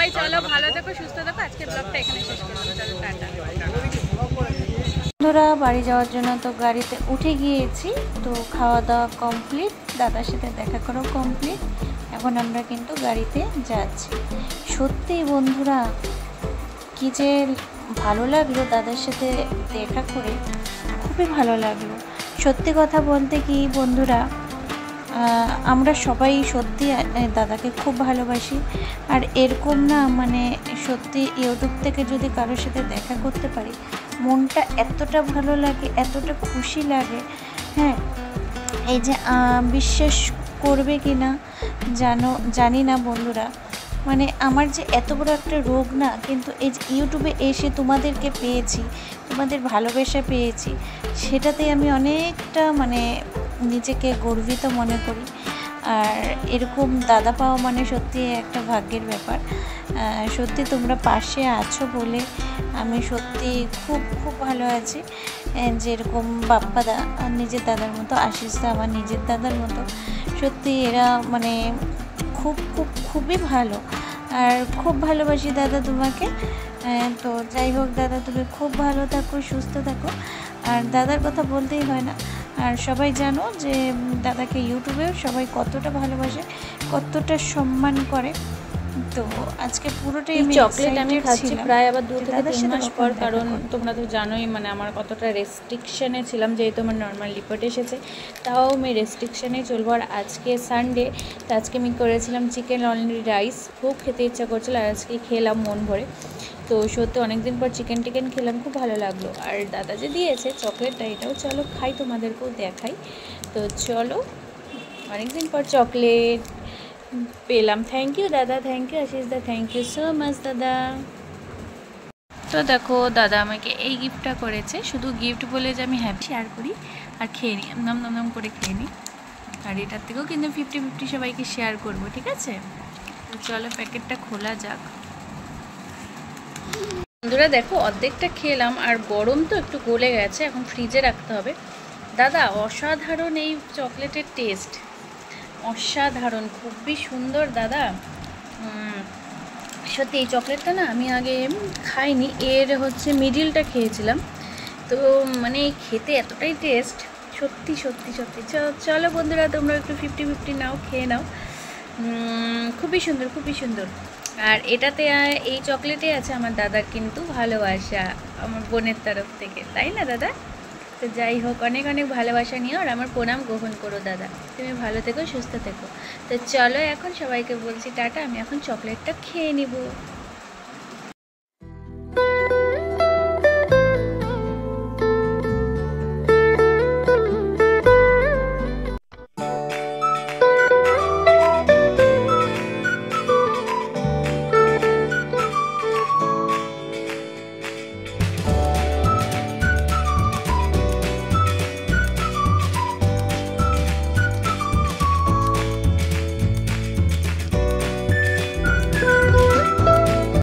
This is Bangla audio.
সবাই চলো ভালো থেকো, সুস্থ থেকো। আজকের ব্লগটা এখানে শেষ করবো, চলো টাটা। বন্ধুরা বাড়ি যাওয়ার জন্য তো গাড়িতে উঠে গিয়েছি, তো খাওয়া দাওয়া কমপ্লিট, দাদার সাথে দেখা করাও কমপ্লিট। এখন আমরা কিন্তু গাড়িতে যাচ্ছি। সত্যি বন্ধুরা কি যে ভালো লাগলো দাদার সাথে দেখা করে, খুবই ভালো লাগলো। সত্যি কথা বলতে কি বন্ধুরা, আমরা সবাই সত্যি দাদাকে খুব ভালোবাসি। আর এরকম না মানে সত্যি ইউটিউব থেকে যদি কারোর সাথে দেখা করতে পারি, মনটা এতটা ভালো লাগে, এতটা খুশি লাগে। হ্যাঁ, এই যে বিশ্বাস করবে কি না জানি না বন্ধুরা, মানে আমার যে এত বড় একটা রোগ না, কিন্তু এই যে ইউটিউবে এসে তোমাদেরকে পেয়েছি, তোমাদের ভালোবাসা পেয়েছি, সেটাতে আমি অনেকটা মানে নিজেকে গর্বিত মনে করি। আর এরকম দাদা পাওয়া মানে সত্যি একটা ভাগ্যের ব্যাপার। সত্যি তোমরা পাশে আছো বলে আমি সত্যি খুব খুব ভালো আছি। যেরকম বাপ্পাদা নিজের দাদার মতো, আশিসদা আমার নিজের দাদার মতো, সত্যি এরা মানে খুব খুব খুবই ভালো। আর খুব ভালোবাসি দাদা তোমাকে। তো যাই হোক দাদা, তুমি খুব ভালো থাকো, সুস্থ থাকো। আর দাদার কথা বলতেই হয় না, আর সবাই জানো যে দাদাকে ইউটিউবেও সবাই কতটা ভালোবাসে, কতটা সম্মান করে। তো আজকে পুরোটাই এই চকলেট আমি খাচ্ছি প্রায় আবার 2 থেকে 3 মাস পর, কারণ তোমরা তো জানোই মানে আমার কতটা রেস্ট্রিকশানে ছিলাম, যেহেতু আমার নর্মাল রিপোর্ট এসেছে, তাও আমি রেস্ট্রিকশানে চলবো। আর আজকে সানডে, তো আজকে আমি করেছিলাম চিকেন অনলি রাইস, খুব খেতে ইচ্ছা করছিল, আর আজকে খেলাম মন ভরে। তো সত্যি অনেকদিন পর চিকেন খেলাম, খুব ভালো লাগলো। আর দাদা যে দিয়েছে চকলেটটা, এটাও চলো খাই, তোমাদেরকেও দেখাই। তো চলো, অনেকদিন পর চকলেট পেলাম। থ্যাংক ইউ দাদা, থ্যাংক ইউ আশিস দা, থ্যাংক ইউ সো মাচ দাদা। তো দেখো দাদা আমাকে এই গিফটটা করেছে, শুধু গিফট বলে যে আমি হ্যাপি শেয়ার করি আর খেয়ে নিই, নাম নাম নাম করে খেয়ে নিই। আর এটার থেকেও কিন্তু 50-50 সবাইকে শেয়ার করবো, ঠিক আছে? তো চলো প্যাকেটটা খোলা যাক। বন্ধুরা দেখো, অর্ধেকটা খেলাম, আর গরম তো একটু গলে গেছে, এখন ফ্রিজে রাখতে হবে। দাদা অসাধারণ এই চকলেটের টেস্ট, অসাধারণ, খুবই সুন্দর দাদা। সত্যি এই চকলেটটা না আমি আগে খাইনি, এর হচ্ছে মিডিলটা খেয়েছিলাম, তো মানে খেতে এতটাই টেস্ট, সত্যি সত্যি সত্যি। চলো বন্ধুরা তোমরা একটু 50-50 নাও, খেয়ে নাও। খুবই সুন্দর, খুবই সুন্দর। আর এটাতে এই চকলেটে আছে আমার দাদার কিন্তু ভালোবাসা, আমার বোনের তরফ থেকে, তাই না দাদা? তো যাই হোক, অনেক অনেক ভালোবাসা নিও, আর আমার প্রণাম গ্রহণ করো দাদা। তুমি ভালো থেকো, সুস্থ থেকো। তো চলো এখন সবাইকে বলছি টাটা, আমি এখন চকলেটটা খেয়ে নিব।